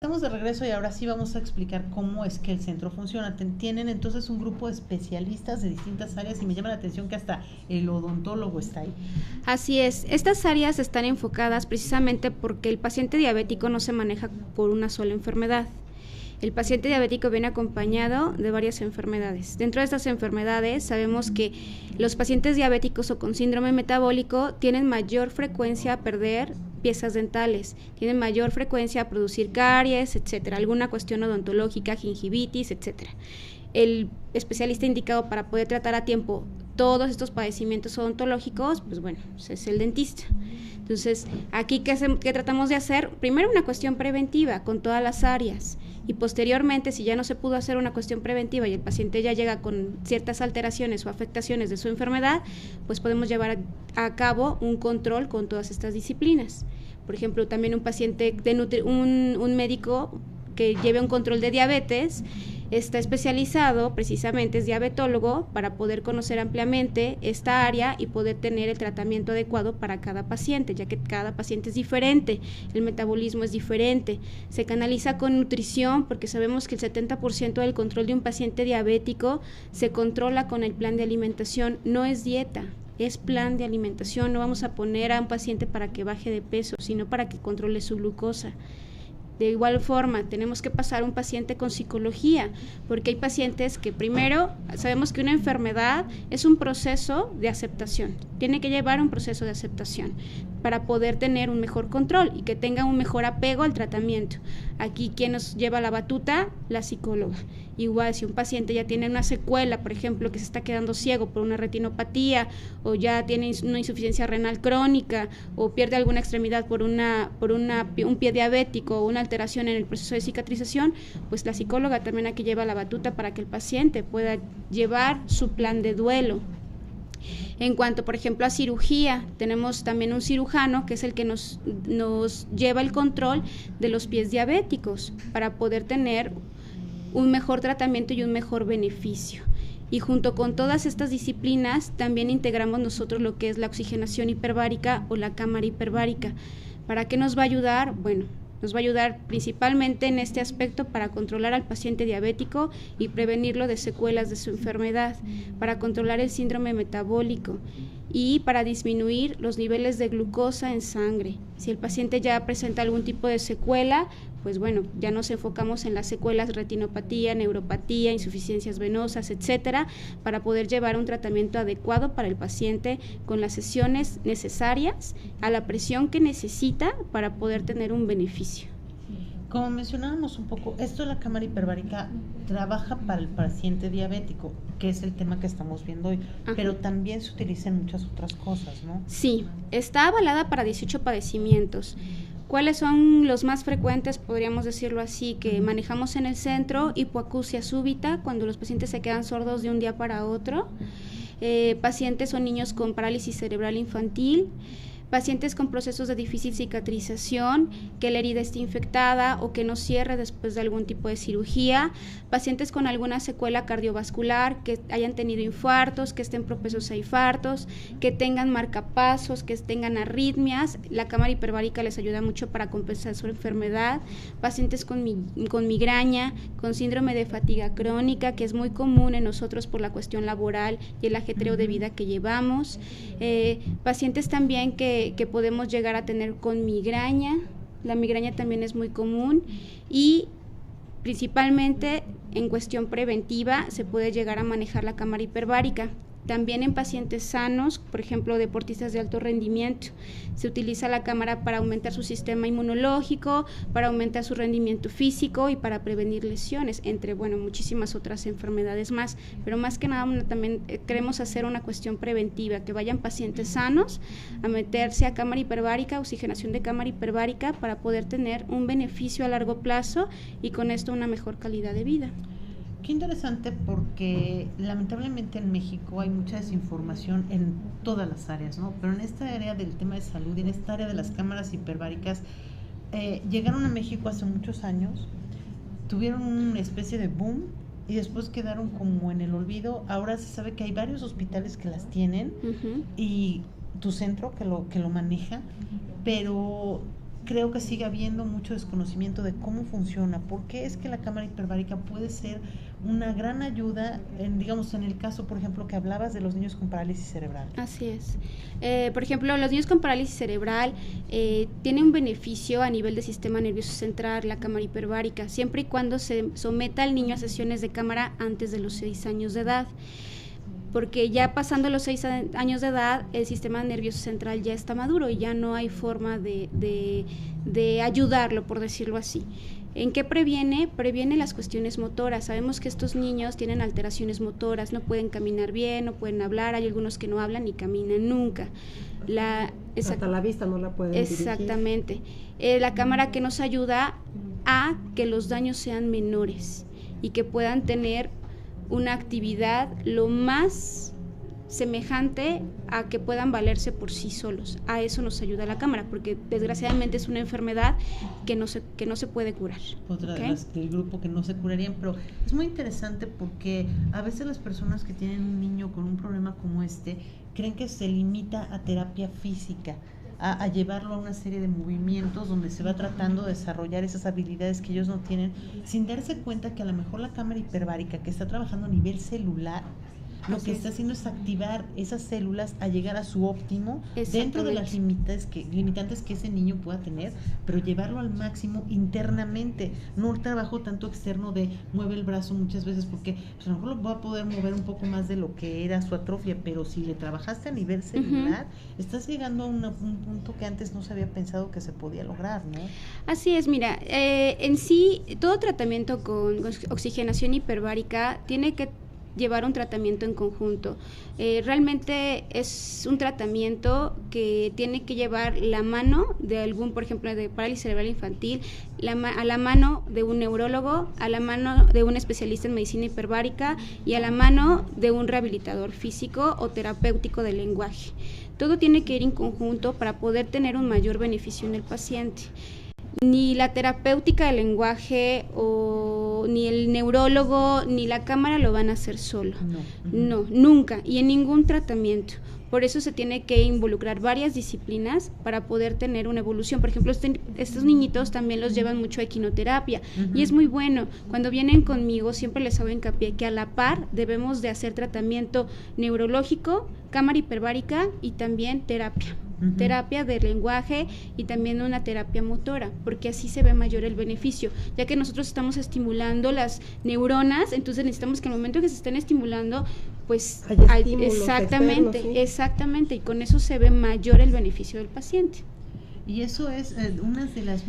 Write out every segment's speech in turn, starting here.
Estamos de regreso y ahora sí vamos a explicar cómo es que el centro funciona. Tienen entonces un grupo de especialistas de distintas áreas y me llama la atención que hasta el odontólogo está ahí. Así es, estas áreas están enfocadas precisamente porque el paciente diabético no se maneja por una sola enfermedad. El paciente diabético viene acompañado de varias enfermedades. Dentro de estas enfermedades sabemos que los pacientes diabéticos o con síndrome metabólico tienen mayor frecuencia a perder piezas dentales, tienen mayor frecuencia a producir caries, etcétera, alguna cuestión odontológica, gingivitis, etcétera. El especialista indicado para poder tratar a tiempo todos estos padecimientos odontológicos, pues bueno, es el dentista. Entonces, aquí, ¿qué tratamos de hacer? Primero, una cuestión preventiva con todas las áreas y posteriormente, si ya no se pudo hacer una cuestión preventiva y el paciente ya llega con ciertas alteraciones o afectaciones de su enfermedad, pues podemos llevar a cabo un control con todas estas disciplinas. Por ejemplo, también un paciente, un médico que lleve un control de diabetes, está especializado, precisamente es diabetólogo, para poder conocer ampliamente esta área y poder tener el tratamiento adecuado para cada paciente, ya que cada paciente es diferente, el metabolismo es diferente. Se canaliza con nutrición, porque sabemos que el 70% del control de un paciente diabético se controla con el plan de alimentación, no es dieta. Es plan de alimentación, no vamos a poner a un paciente para que baje de peso, sino para que controle su glucosa. De igual forma, tenemos que pasar un paciente con psicología, porque hay pacientes que primero sabemos que una enfermedad es un proceso de aceptación, tiene que llevar un proceso de aceptación para poder tener un mejor control y que tenga un mejor apego al tratamiento. Aquí, ¿quién nos lleva la batuta? La psicóloga. Igual, si un paciente ya tiene una secuela, por ejemplo, que se está quedando ciego por una retinopatía o ya tiene una insuficiencia renal crónica o pierde alguna extremidad por un pie diabético o una alteración en el proceso de cicatrización, pues la psicóloga también aquí lleva la batuta para que el paciente pueda llevar su plan de duelo. En cuanto, por ejemplo, a cirugía, tenemos también un cirujano que es el que nos lleva el control de los pies diabéticos para poder tener un mejor tratamiento y un mejor beneficio. Y junto con todas estas disciplinas también integramos nosotros lo que es la oxigenación hiperbárica o la cámara hiperbárica. ¿Para qué nos va a ayudar? Bueno, nos va a ayudar principalmente en este aspecto para controlar al paciente diabético y prevenirlo de secuelas de su enfermedad, para controlar el síndrome metabólico y para disminuir los niveles de glucosa en sangre. Si el paciente ya presenta algún tipo de secuela, pues bueno, ya nos enfocamos en las secuelas, retinopatía, neuropatía, insuficiencias venosas, etcétera, para poder llevar un tratamiento adecuado para el paciente con las sesiones necesarias a la presión que necesita para poder tener un beneficio. Como mencionábamos un poco, esto de la cámara hiperbárica trabaja para el paciente diabético, que es el tema que estamos viendo hoy, pero también se utiliza en muchas otras cosas, ¿no? Sí, está avalada para 18 padecimientos. ¿Cuáles son los más frecuentes, podríamos decirlo así, que manejamos en el centro? Hipoacusia súbita, cuando los pacientes se quedan sordos de un día para otro, pacientes o niños con parálisis cerebral infantil, pacientes con procesos de difícil cicatrización, que la herida esté infectada o que no cierre después de algún tipo de cirugía, pacientes con alguna secuela cardiovascular, que hayan tenido infartos, que estén propensos a infartos, que tengan marcapasos, que tengan arritmias. La cámara hiperbárica les ayuda mucho para compensar su enfermedad. Pacientes con migraña, con síndrome de fatiga crónica, que es muy común en nosotros por la cuestión laboral y el ajetreo de vida que llevamos. Pacientes también que podemos llegar a tener con migraña. La migraña también es muy común y principalmente en cuestión preventiva se puede llegar a manejar la cámara hiperbárica. También en pacientes sanos, por ejemplo, deportistas de alto rendimiento, se utiliza la cámara para aumentar su sistema inmunológico, para aumentar su rendimiento físico y para prevenir lesiones, entre, bueno, muchísimas otras enfermedades más. Pero más que nada también queremos hacer una cuestión preventiva, que vayan pacientes sanos a meterse a cámara hiperbárica, oxigenación de cámara hiperbárica, para poder tener un beneficio a largo plazo y con esto una mejor calidad de vida. Qué interesante, porque lamentablemente en México hay mucha desinformación en todas las áreas, ¿no? Pero en esta área del tema de salud y en esta área de las cámaras hiperbáricas, llegaron a México hace muchos años, tuvieron una especie de boom y después quedaron como en el olvido. Ahora se sabe que hay varios hospitales que las tienen y tu centro que lo maneja, pero creo que sigue habiendo mucho desconocimiento de cómo funciona, por qué es que la cámara hiperbárica puede ser una gran ayuda, digamos, en el caso, por ejemplo, que hablabas de los niños con parálisis cerebral. Así es. Por ejemplo, los niños con parálisis cerebral tienen un beneficio a nivel del sistema nervioso central, la cámara hiperbárica, siempre y cuando se someta al niño a sesiones de cámara antes de los 6 años de edad. Porque ya pasando los 6 años de edad, el sistema nervioso central ya está maduro y ya no hay forma de ayudarlo, por decirlo así. ¿En qué previene? Previene las cuestiones motoras. Sabemos que estos niños tienen alteraciones motoras, no pueden caminar bien, no pueden hablar, hay algunos que no hablan ni caminan nunca. Hasta la vista no la pueden dirigir. Exactamente. La cámara que nos ayuda a que los daños sean menores y que puedan tener una actividad lo más semejante a que puedan valerse por sí solos. A eso nos ayuda la cámara, porque desgraciadamente es una enfermedad que no se puede curar. Otra de las del grupo que no se curarían, pero es muy interesante porque a veces las personas que tienen un niño con un problema como este creen que se limita a terapia física, a llevarlo a una serie de movimientos donde se va tratando de desarrollar esas habilidades que ellos no tienen, sin darse cuenta que a lo mejor la cámara hiperbárica que está trabajando a nivel celular, lo que está haciendo es activar esas células a llegar a su óptimo dentro de las limitantes que ese niño pueda tener, pero llevarlo al máximo internamente, no un trabajo tanto externo de mueve el brazo muchas veces, porque pues, a lo mejor lo va a poder mover un poco más de lo que era su atrofia, pero si le trabajaste a nivel celular, estás llegando a un punto que antes no se había pensado que se podía lograr, ¿no? Así es, mira, en sí, todo tratamiento con oxigenación hiperbárica tiene que llevar un tratamiento en conjunto. Realmente es un tratamiento que tiene que llevar la mano de algún, por ejemplo, de parálisis cerebral infantil, a la mano de un neurólogo, a la mano de un especialista en medicina hiperbárica y a la mano de un rehabilitador físico o terapéutico del lenguaje. Todo tiene que ir en conjunto para poder tener un mayor beneficio en el paciente. Ni la terapéutica del lenguaje ni el neurólogo ni la cámara lo van a hacer solo. No, nunca, y en ningún tratamiento. Por eso se tiene que involucrar varias disciplinas para poder tener una evolución. Por ejemplo, estos niñitos también los llevan mucho a equinoterapia y es muy bueno. Cuando vienen conmigo siempre les hago hincapié que a la par debemos de hacer tratamiento neurológico, cámara hiperbárica y también terapia. Terapia de lenguaje y también una terapia motora, porque así se ve mayor el beneficio, ya que nosotros estamos estimulando las neuronas, entonces necesitamos que al momento que se estén estimulando, pues exactamente, y con eso se ve mayor el beneficio del paciente. Y eso es una de las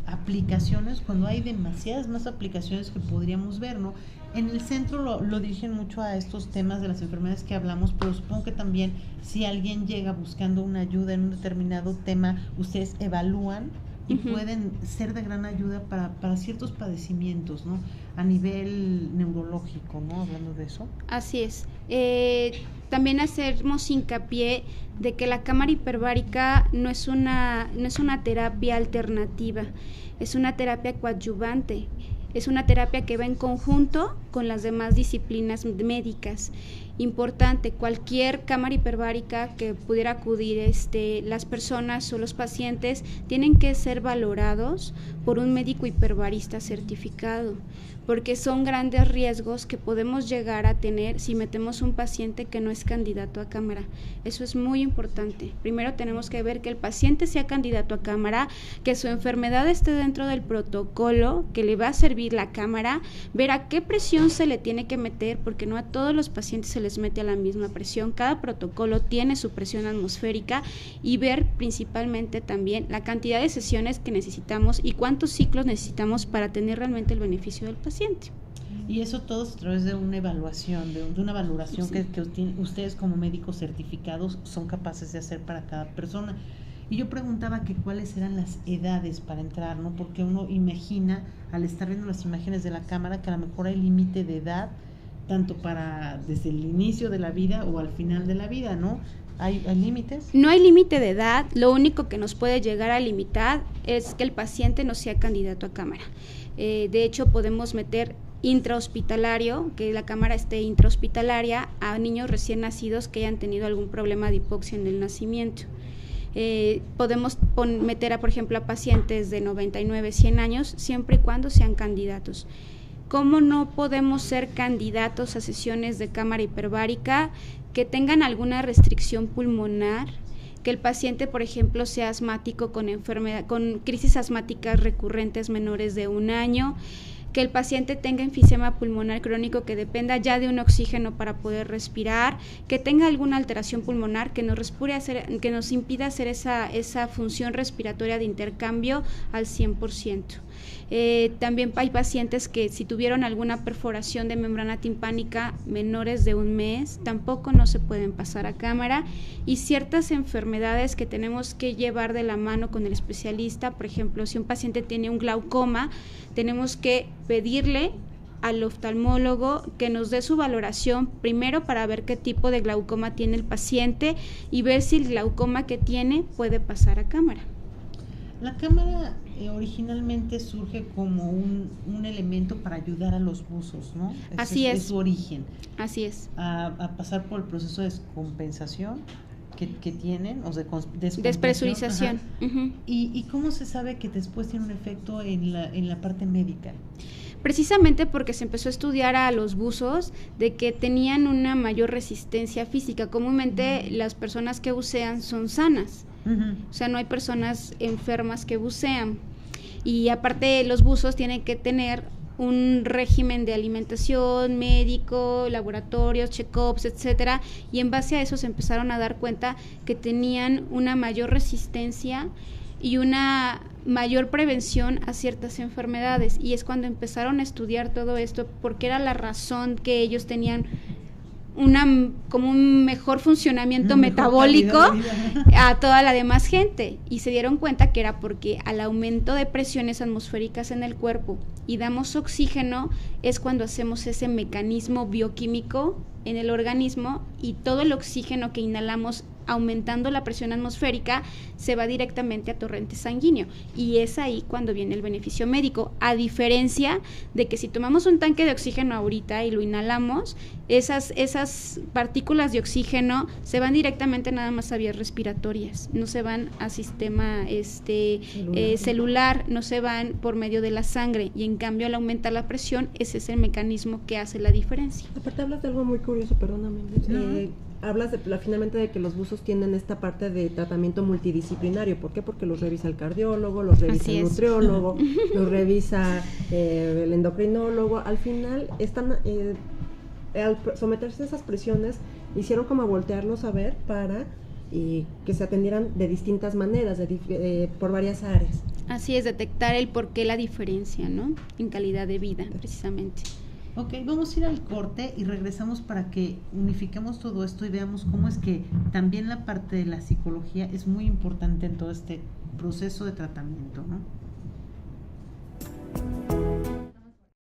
aplicaciones, cuando hay demasiadas más aplicaciones que podríamos ver, ¿no? En el centro lo dirigen mucho a estos temas de las enfermedades que hablamos, pero supongo que también si alguien llega buscando una ayuda en un determinado tema, ustedes evalúan y pueden ser de gran ayuda para ciertos padecimientos, ¿no? A nivel neurológico, ¿no? Hablando de eso. Así es. También hacemos hincapié de que la cámara hiperbárica no es una terapia alternativa, es una terapia coadyuvante. Es una terapia que va en conjunto con las demás disciplinas médicas. Importante, cualquier cámara hiperbárica que pudiera acudir, las personas o los pacientes tienen que ser valorados por un médico hiperbarista certificado, porque son grandes riesgos que podemos llegar a tener si metemos un paciente que no es candidato a cámara. Eso es muy importante. Primero tenemos que ver que el paciente sea candidato a cámara, que su enfermedad esté dentro del protocolo que le va a servir la cámara, ver a qué presión se le tiene que meter, porque no a todos los pacientes se les mete a la misma presión. Cada protocolo tiene su presión atmosférica, y ver principalmente también la cantidad de sesiones que necesitamos y cuántos ciclos necesitamos para tener realmente el beneficio del paciente. Y eso todo a través de una evaluación, de una valoración que ustedes como médicos certificados son capaces de hacer para cada persona. Y yo preguntaba que cuáles eran las edades para entrar, ¿no? Porque uno imagina, al estar viendo las imágenes de la cámara, que a lo mejor hay límite de edad, tanto para desde el inicio de la vida o al final de la vida, ¿no? ¿Hay límites? No hay límite de edad, lo único que nos puede llegar a limitar es que el paciente no sea candidato a cámara. De hecho, podemos meter intrahospitalario, que la cámara esté intrahospitalaria, a niños recién nacidos que hayan tenido algún problema de hipoxia en el nacimiento. podemos meter, por ejemplo, a pacientes de 99, 100 años, siempre y cuando sean candidatos. ¿Cómo no podemos ser candidatos a sesiones de cámara hiperbárica? Que tengan alguna restricción pulmonar, que el paciente, por ejemplo, sea asmático con crisis asmáticas recurrentes menores de 1 año, que el paciente tenga enfisema pulmonar crónico que dependa ya de un oxígeno para poder respirar, que tenga alguna alteración pulmonar que nos impida hacer esa función respiratoria de intercambio al 100%. También hay pacientes que si tuvieron alguna perforación de membrana timpánica menores de 1 mes, tampoco no se pueden pasar a cámara, y ciertas enfermedades que tenemos que llevar de la mano con el especialista. Por ejemplo, si un paciente tiene un glaucoma, tenemos que pedirle al oftalmólogo que nos dé su valoración primero para ver qué tipo de glaucoma tiene el paciente y ver si el glaucoma que tiene puede pasar a cámara. La cámara originalmente surge como un elemento para ayudar a los buzos, ¿no? Así es. Es su origen. Así es. A pasar por el proceso de descompensación que tienen, o de despresurización. Uh-huh. ¿Y cómo se sabe que después tiene un efecto en la parte médica? Precisamente porque se empezó a estudiar a los buzos de que tenían una mayor resistencia física. Comúnmente las personas que bucean son sanas. O sea, no hay personas enfermas que bucean. Y aparte los buzos tienen que tener un régimen de alimentación, médico, laboratorios, check-ups, etcétera, y en base a eso se empezaron a dar cuenta que tenían una mayor resistencia y una mayor prevención a ciertas enfermedades, y es cuando empezaron a estudiar todo esto, porque era la razón que ellos tenían como un mejor funcionamiento metabólico a toda la demás gente, y se dieron cuenta que era porque al aumento de presiones atmosféricas en el cuerpo y damos oxígeno es cuando hacemos ese mecanismo bioquímico en el organismo, y todo el oxígeno que inhalamos aumentando la presión atmosférica se va directamente a torrente sanguíneo, y es ahí cuando viene el beneficio médico, a diferencia de que si tomamos un tanque de oxígeno ahorita y lo inhalamos, esas partículas de oxígeno se van directamente nada más a vías respiratorias, no se van a sistema celular, no se van por medio de la sangre, y en cambio al aumentar la presión, ese es el mecanismo que hace la diferencia. Aparte hablas de algo muy curioso, perdóname, hablas finalmente de que los buzos tienen esta parte de tratamiento multidisciplinario. ¿Por qué? Porque los revisa el cardiólogo, los revisa el nutriólogo, los revisa el endocrinólogo. Al final están al someterse a esas presiones hicieron como voltearlos a ver para que se atendieran de distintas maneras, por varias áreas. Así es, detectar el por qué la diferencia, ¿no? En calidad de vida, precisamente. Ok, vamos a ir al corte y regresamos para que unifiquemos todo esto y veamos cómo es que también la parte de la psicología es muy importante en todo este proceso de tratamiento, ¿no?